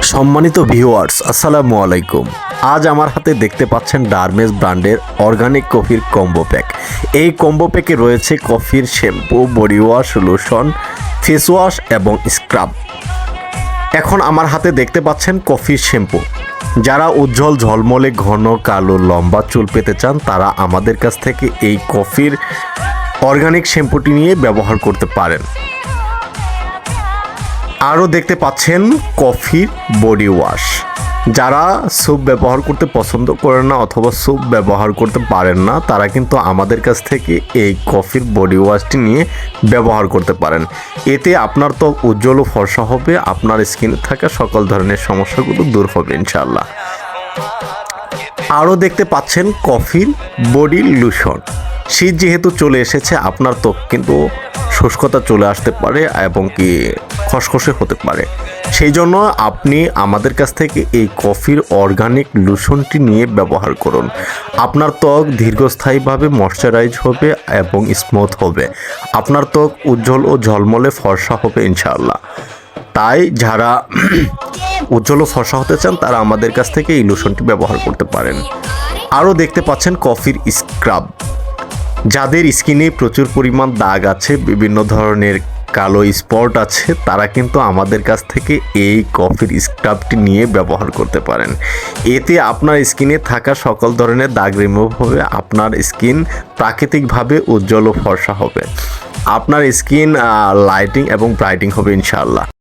সম্মানিত ভিউয়ার্স, আসসালামু আলাইকুম। আজ আমার হাতে দেখতে পাচ্ছেন ডারমেস ব্র্যান্ডের অর্গানিক কফির কম্বো প্যাক। এই কম্বো প্যাকে রয়েছে কফির shampoo, body wash, lotion, face wash এবং স্ক্রাব। এখন আমার হাতে দেখতে পাচ্ছেন কফির শ্যাম্পু। যারা উজ্জ্বল ঝলমলে ঘন কালো লম্বা চুল পেতে চান তারা আমাদের কাছ থেকে এই কফির অর্গানিক শ্যাম্পুটি নিয়ে ব্যবহার করতে পারেন। আরও দেখতে পাচ্ছেন কফির বডি ওয়াশ। যারা স্যুপ ব্যবহার করতে পছন্দ করেন না অথবা স্যুপ ব্যবহার করতে পারেন না তারা কিন্তু আমাদের কাছ থেকে এই কফির বডি ওয়াশটি নিয়ে ব্যবহার করতে পারেন। এতে আপনার ত্বক উজ্জ্বল ও ফর্সা হবে, আপনার স্কিনে থাকা সকল ধরনের সমস্যাগুলো দূর হবে ইনশাআল্লাহ। আরও দেখতে পাচ্ছেন কফির বডি লোশন। শীত যেহেতু চলে এসেছে আপনার ত্বক কিন্তু শুষ্কতা চলে আসতে পারে এবং কি খসখসে হতে পারে, সেই জন্য আপনি আমাদের কাছ থেকে এই কফির অর্গানিক লোশনটি নিয়ে ব্যবহার করুন। আপনার ত্বক দীর্ঘস্থায়ীভাবে ময়শ্চারাইজ হবে এবং স্মুথ হবে, আপনার ত্বক উজ্জ্বল ও ঝলমলে ফর্সা হবে ইনশাআল্লাহ। তাই যারা উজ্জ্বল ও ফর্সা হতে চান তারা আমাদের কাছ থেকে এই লোশনটি ব্যবহার করতে পারেন। আরও দেখতে পাচ্ছেন কফির স্ক্রাব। যাদের স্কিনে প্রচুর পরিমাণ দাগ আছে, বিভিন্ন ধরনের কালো স্পট আছে, তারা কিন্তু আমাদের কাছ থেকে এই কফির স্ক্রাবটি নিয়ে ব্যবহার করতে পারেন। এতে আপনার স্কিনে থাকা সকল ধরনের দাগ রিমুভ হবে, আপনার স্কিন প্রাকৃতিকভাবে উজ্জ্বল ও ফর্সা হবে, আপনার স্কিন লাইটিং এবং ব্রাইটিং হবে ইনশাআল্লাহ।